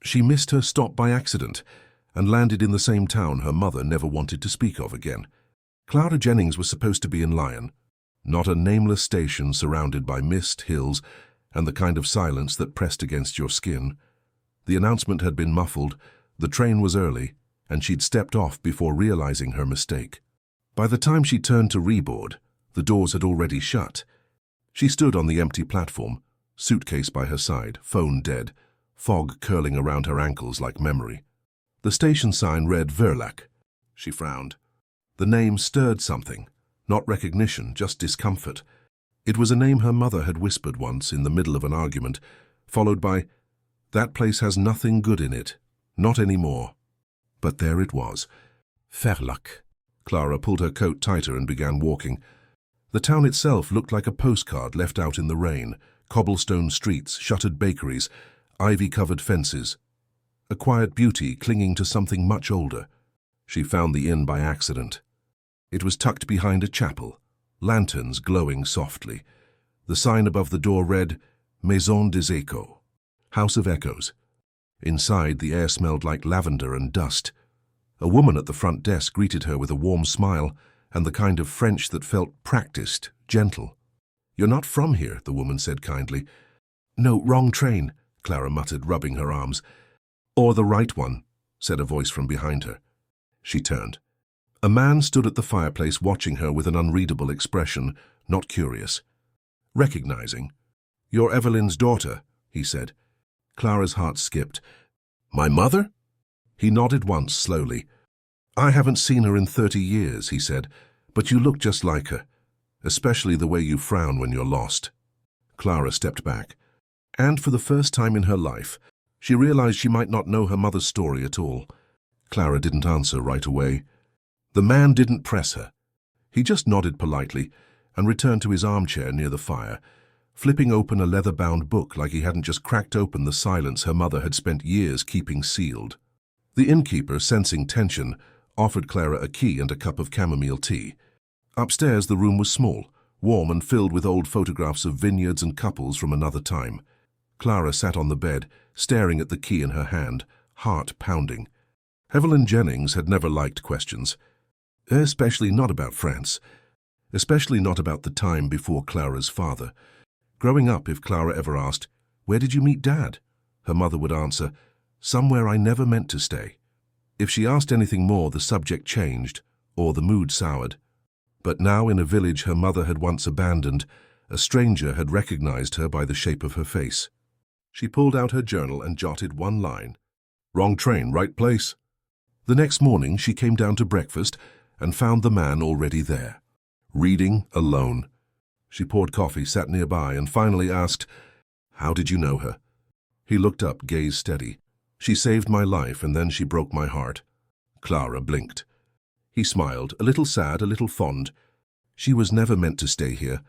She missed her stop by accident and landed in the same town her mother never wanted to speak of again. Clara Jennings was supposed to be in Lyon, not a nameless station surrounded by mist, hills, and the kind of silence that pressed against your skin. The announcement had been muffled, the train was early, and she'd stepped off before realizing her mistake. By the time she turned to reboard, the doors had already shut. She stood on the empty platform, suitcase by her side, phone dead, fog curling around her ankles like memory. The station sign read Verlac. She frowned. The name stirred something, not recognition, just discomfort. It was a name her mother had whispered once in the middle of an argument, followed by, "That place has nothing good in it. Not anymore." But there it was. Verlac. Clara pulled her coat tighter and began walking. The town itself looked like a postcard left out in the rain. Cobblestone streets, shuttered bakeries, ivy-covered fences. A quiet beauty clinging to something much older. She found the inn by accident. It was tucked behind a chapel, lanterns glowing softly. The sign above the door read, Maison des Échos, House of Echoes. Inside, the air smelled like lavender and dust. A woman at the front desk greeted her with a warm smile and the kind of French that felt practiced, gentle. "You're not from here," the woman said kindly. "No, wrong train," Clara muttered, rubbing her arms. "Or the right one," said a voice from behind her. She turned. A man stood at the fireplace watching her with an unreadable expression, not curious. Recognizing. "You're Evelyn's daughter," he said. Clara's heart skipped. "My mother?" He nodded once, slowly. "I haven't seen her in 30 years, he said, "but you look just like her, especially the way you frown when you're lost." Clara stepped back, and for the first time in her life, she realized she might not know her mother's story at all. Clara didn't answer right away. The man didn't press her. He just nodded politely and returned to his armchair near the fire, flipping open a leather-bound book like he hadn't just cracked open the silence her mother had spent years keeping sealed. The innkeeper, sensing tension, offered Clara a key and a cup of chamomile tea. Upstairs, the room was small, warm and filled with old photographs of vineyards and couples from another time. Clara sat on the bed, staring at the key in her hand, heart pounding. Evelyn Jennings had never liked questions, especially not about France, especially not about the time before Clara's father. Growing up, if Clara ever asked, "Where did you meet Dad?" her mother would answer, "Somewhere I never meant to stay." If she asked anything more, the subject changed, or the mood soured. But now, in a village her mother had once abandoned, a stranger had recognized her by the shape of her face. She pulled out her journal and jotted one line. "Wrong train, right place." The next morning, she came down to breakfast and found the man already there, reading alone. She poured coffee, sat nearby, and finally asked, "How did you know her?" He looked up, gaze steady. "She saved my life, and then she broke my heart." Clara blinked. He smiled, a little sad, a little fond. "She was never meant to stay here,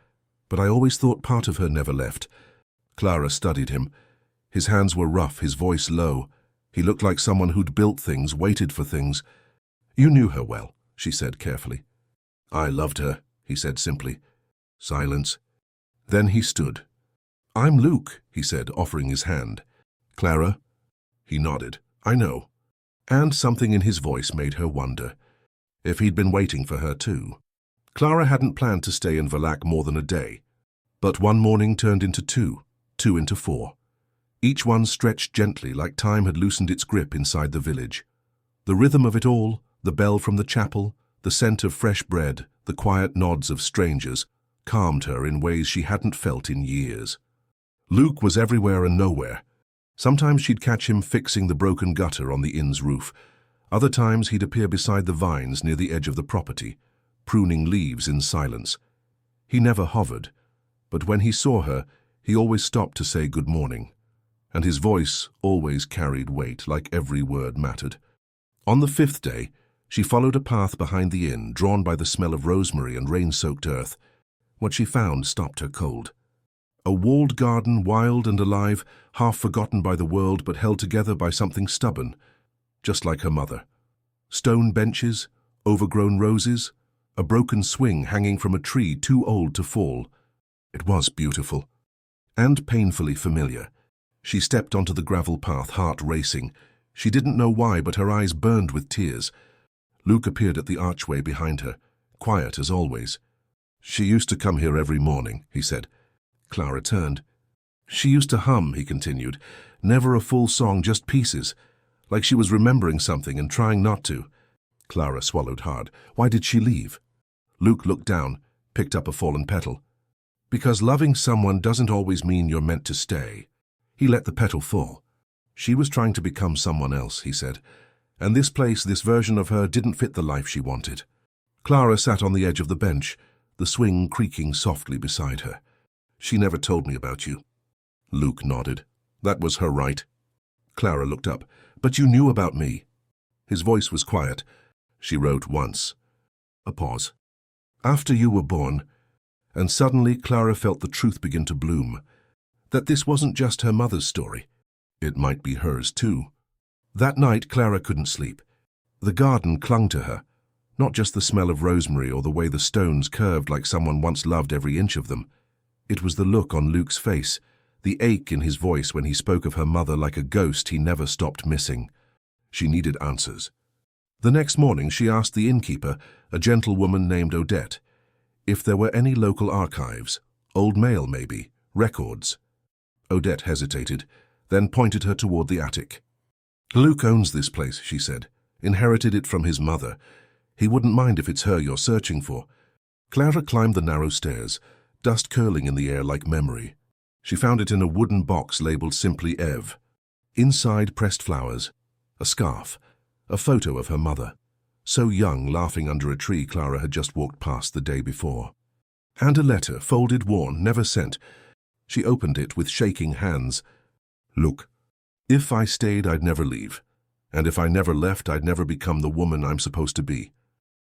but I always thought part of her never left." Clara studied him. His hands were rough, his voice low. He looked like someone who'd built things, waited for things. "You knew her well," she said carefully. "I loved her," he said simply. Silence. Then he stood. "I'm Luke," he said, offering his hand. "Clara?" He nodded. "I know." And something in his voice made her wonder if he'd been waiting for her too. Clara hadn't planned to stay in Verlac more than a day, but one morning turned into two into 4. Each one stretched gently like time had loosened its grip inside the village. The rhythm of it all, the bell from the chapel, the scent of fresh bread, the quiet nods of strangers, calmed her in ways she hadn't felt in years. Luke was everywhere and nowhere. Sometimes she'd catch him fixing the broken gutter on the inn's roof. Other times he'd appear beside the vines near the edge of the property, pruning leaves in silence. He never hovered, but when he saw her, he always stopped to say good morning. And his voice always carried weight, like every word mattered. On the 5th day, she followed a path behind the inn, drawn by the smell of rosemary and rain-soaked earth. What she found stopped her cold. A walled garden, wild and alive, half forgotten by the world but held together by something stubborn, just like her mother. Stone benches, overgrown roses, a broken swing hanging from a tree too old to fall. It was beautiful, and painfully familiar. She stepped onto the gravel path, heart racing. She didn't know why, but her eyes burned with tears. Luke appeared at the archway behind her, quiet as always. "She used to come here every morning," he said. Clara turned. "She used to hum," he continued. "Never a full song, just pieces. Like she was remembering something and trying not to." Clara swallowed hard. "Why did she leave?" Luke looked down, picked up a fallen petal. "Because loving someone doesn't always mean you're meant to stay." He let the petal fall. "She was trying to become someone else," he said. "And this place, this version of her, didn't fit the life she wanted." Clara sat on the edge of the bench, the swing creaking softly beside her. "She never told me about you." Luke nodded. "That was her right." Clara looked up. "But you knew about me." His voice was quiet. "She wrote once." A pause. "After you were born." And suddenly Clara felt the truth begin to bloom. That this wasn't just her mother's story. It might be hers too. That night Clara couldn't sleep. The garden clung to her. Not just the smell of rosemary or the way the stones curved like someone once loved every inch of them. It was the look on Luke's face, the ache in his voice when he spoke of her mother like a ghost he never stopped missing. She needed answers. The next morning she asked the innkeeper, a gentlewoman named Odette, if there were any local archives, old mail maybe, records. Odette hesitated, then pointed her toward the attic. "Luke owns this place," she said. "Inherited it from his mother. He wouldn't mind if it's her you're searching for." Clara climbed the narrow stairs, dust curling in the air like memory. She found it in a wooden box labeled simply Eve. Inside, pressed flowers, a scarf, a photo of her mother, so young, laughing under a tree Clara had just walked past the day before. And a letter, folded, worn, never sent. She opened it with shaking hands. "Look, if I stayed, I'd never leave. And if I never left, I'd never become the woman I'm supposed to be.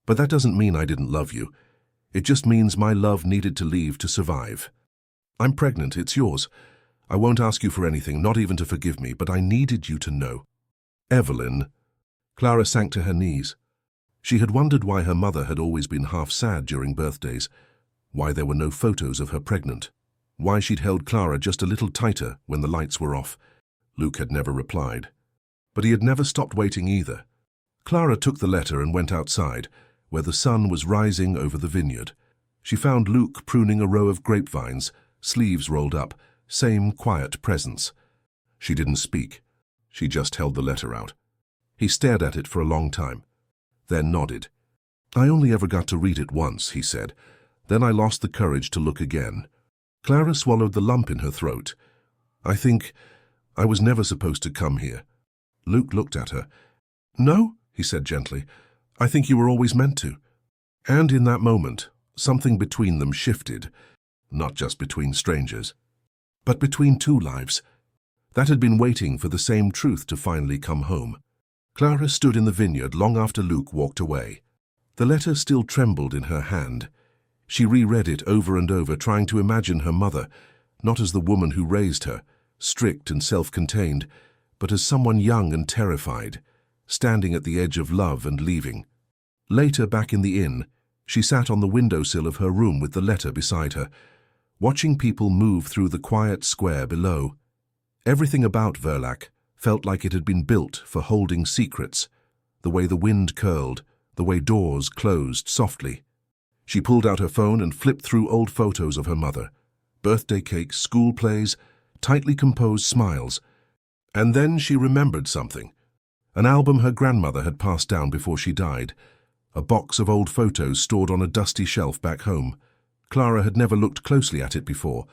But that doesn't mean I didn't love you. It just means my love needed to leave to survive. I'm pregnant, it's yours. I won't ask you for anything, not even to forgive me, but I needed you to know." "Evelyn." Clara sank to her knees. She had wondered why her mother had always been half sad during birthdays, why there were no photos of her pregnant, why she'd held Clara just a little tighter when the lights were off. Luke had never replied. But he had never stopped waiting either. Clara took the letter and went outside, where the sun was rising over the vineyard. She found Luke pruning a row of grapevines, sleeves rolled up, same quiet presence. She didn't speak. She just held the letter out. He stared at it for a long time, then nodded. "I only ever got to read it once," he said. "Then I lost the courage to look again." Clara swallowed the lump in her throat. "I think I was never supposed to come here." Luke looked at her. "No," he said gently. "I think you were always meant to." And in that moment, something between them shifted, not just between strangers, but between two lives that had been waiting for the same truth to finally come home. Clara stood in the vineyard long after Luke walked away. The letter still trembled in her hand. She reread it over and over, trying to imagine her mother, not as the woman who raised her, strict and self-contained, but as someone young and terrified, standing at the edge of love and leaving. Later, back in the inn, she sat on the windowsill of her room with the letter beside her, watching people move through the quiet square below. Everything about Verlac felt like it had been built for holding secrets, the way the wind curled, the way doors closed softly. She pulled out her phone and flipped through old photos of her mother, birthday cakes, school plays, tightly composed smiles. And then she remembered something. An album her grandmother had passed down before she died, a box of old photos stored on a dusty shelf back home. Clara had never looked closely at it before,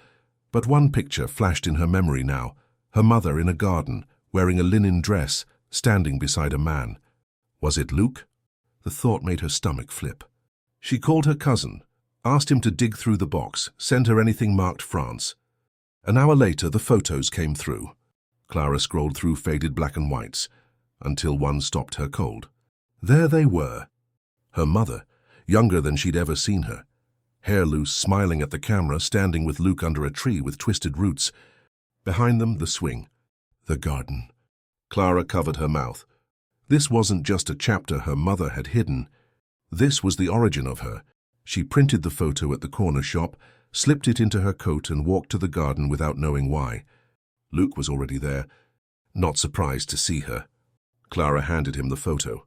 but one picture flashed in her memory now, her mother in a garden, wearing a linen dress, standing beside a man. Was it Luke? The thought made her stomach flip. She called her cousin, asked him to dig through the box, send her anything marked France. An hour later, the photos came through. Clara scrolled through faded black and whites, until one stopped her cold. There they were. Her mother, younger than she'd ever seen her. Hair loose, smiling at the camera, standing with Luke under a tree with twisted roots. Behind them, the swing. The garden. Clara covered her mouth. This wasn't just a chapter her mother had hidden. This was the origin of her. She printed the photo at the corner shop, slipped it into her coat and walked to the garden without knowing why. Luke was already there, not surprised to see her. Clara handed him the photo.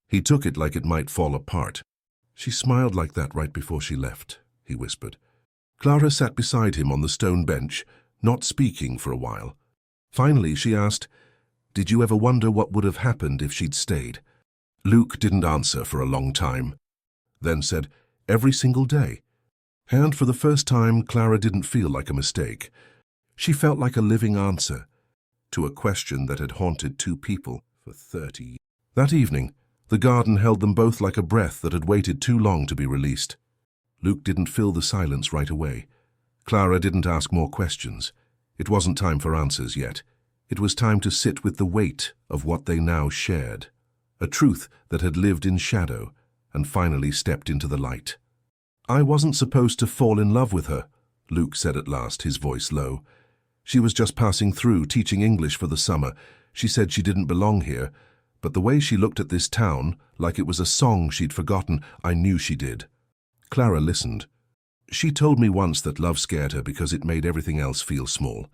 He took it like it might fall apart. "She smiled like that right before she left," he whispered. Clara sat beside him on the stone bench, not speaking for a while. Finally, she asked, "Did you ever wonder what would have happened if she'd stayed?" Luke didn't answer for a long time, then said, "Every single day." And for the first time, Clara didn't feel like a mistake. She felt like a living answer to a question that had haunted two people for 30 years. That evening, the garden held them both like a breath that had waited too long to be released. Luke didn't fill the silence right away. Clara didn't ask more questions. It wasn't time for answers yet. It was time to sit with the weight of what they now shared, a truth that had lived in shadow and finally stepped into the light. "I wasn't supposed to fall in love with her," Luke said at last, his voice low. "She was just passing through, teaching English for the summer. She said she didn't belong here, but the way she looked at this town, like it was a song she'd forgotten, I knew she did." Clara listened. "She told me once that love scared her because it made everything else feel small.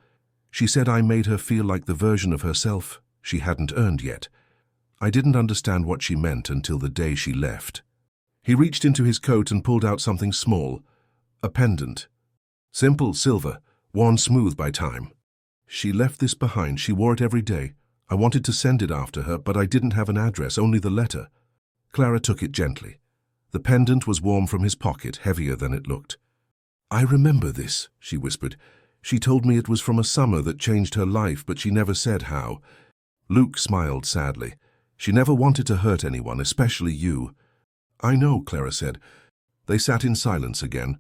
She said I made her feel like the version of herself she hadn't earned yet. I didn't understand what she meant until the day she left." He reached into his coat and pulled out something small, a pendant. Simple, silver, worn smooth by time. "She left this behind. She wore it every day. I wanted to send it after her, but I didn't have an address, only the letter." Clara took it gently. The pendant was warm from his pocket, heavier than it looked. "I remember this," she whispered. "She told me it was from a summer that changed her life, but she never said how." Luke smiled sadly. "She never wanted to hurt anyone, especially you." "I know," Clara said. They sat in silence again.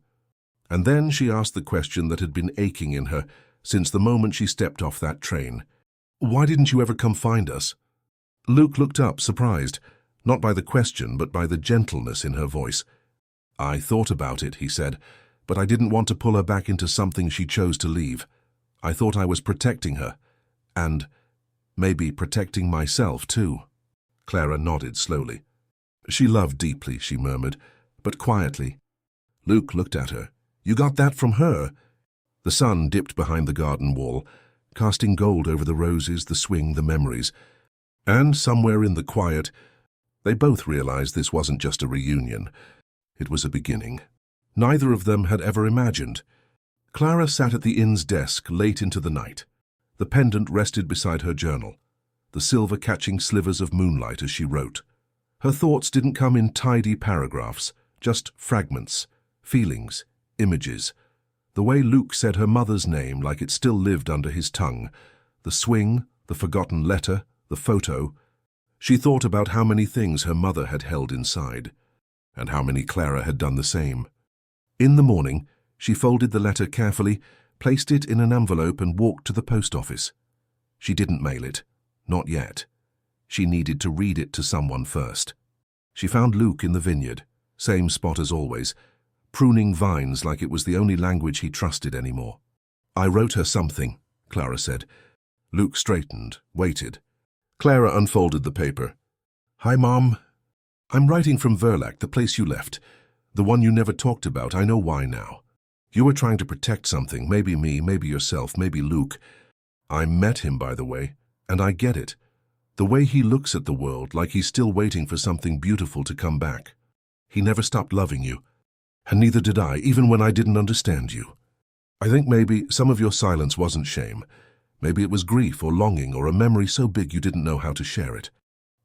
And then she asked the question that had been aching in her since the moment she stepped off that train. "Why didn't you ever come find us?" Luke looked up, surprised, not by the question, but by the gentleness in her voice. "I thought about it," he said, "but I didn't want to pull her back into something she chose to leave. I thought I was protecting her, and maybe protecting myself too." Clara nodded slowly. "She loved deeply," she murmured, but quietly. Luke looked at her. "You got that from her?" The sun dipped behind the garden wall, casting gold over the roses, the swing, the memories. And somewhere in the quiet, they both realized this wasn't just a reunion. It was a beginning. Neither of them had ever imagined. Clara sat at the inn's desk late into the night. The pendant rested beside her journal, the silver catching slivers of moonlight as she wrote. Her thoughts didn't come in tidy paragraphs, just fragments, feelings, images. The way Luke said her mother's name like it still lived under his tongue, the swing, the forgotten letter, the photo. She thought about how many things her mother had held inside, and how many Clara had done the same. In the morning, she folded the letter carefully, placed it in an envelope and walked to the post office. She didn't mail it, not yet. She needed to read it to someone first. She found Luke in the vineyard, same spot as always, pruning vines like it was the only language he trusted anymore. "I wrote her something," Clara said. Luke straightened, waited. Clara unfolded the paper. "Hi, Mom. I'm writing from Verlac, the place you left. The one you never talked about. I know why now. You were trying to protect something, maybe me, maybe yourself, maybe Luke. I met him, by the way, and I get it. The way he looks at the world, like he's still waiting for something beautiful to come back. He never stopped loving you, and neither did I, even when I didn't understand you. I think maybe some of your silence wasn't shame. Maybe it was grief or longing or a memory so big you didn't know how to share it.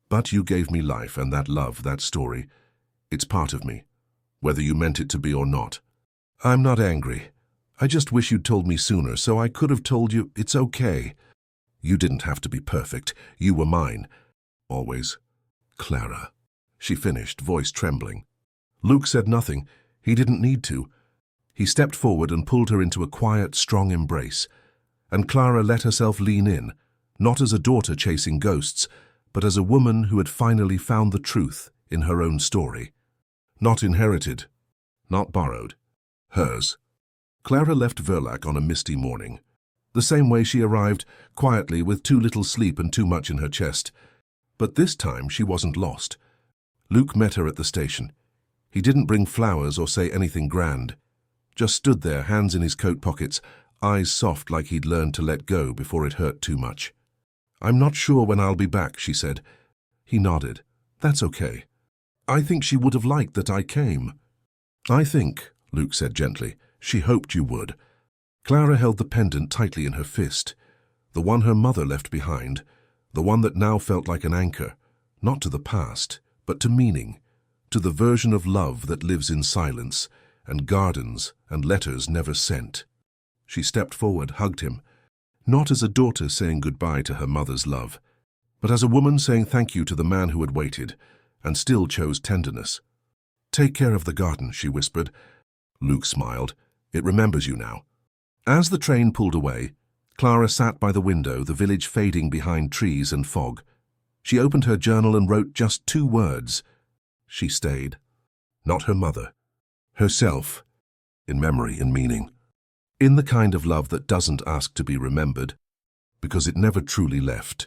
But you gave me life, and that love, that story, it's part of me, whether you meant it to be or not. I'm not angry. I just wish you'd told me sooner so I could have told you it's okay. You didn't have to be perfect. You were mine. Always. Clara." She finished, voice trembling. Luke said nothing. He didn't need to. He stepped forward and pulled her into a quiet, strong embrace. And Clara let herself lean in, not as a daughter chasing ghosts, but as a woman who had finally found the truth in her own story. Not inherited, not borrowed. Hers. Clara left Verlac on a misty morning. The same way she arrived, quietly with too little sleep and too much in her chest. But this time she wasn't lost. Luke met her at the station. He didn't bring flowers or say anything grand. Just stood there, hands in his coat pockets, eyes soft like he'd learned to let go before it hurt too much. "I'm not sure when I'll be back," she said. He nodded. "That's okay. I think she would have liked that I came." "I think," Luke said gently, "she hoped you would." Clara held the pendant tightly in her fist, the one her mother left behind, the one that now felt like an anchor, not to the past, but to meaning, to the version of love that lives in silence, and gardens and letters never sent. She stepped forward, hugged him, not as a daughter saying goodbye to her mother's love, but as a woman saying thank you to the man who had waited, and still chose tenderness. "Take care of the garden," she whispered. Luke smiled. "It remembers you now." As the train pulled away, Clara sat by the window, the village fading behind trees and fog. She opened her journal and wrote just 2 words. She stayed. Not her mother. Herself. In memory and meaning. In the kind of love that doesn't ask to be remembered, because it never truly left.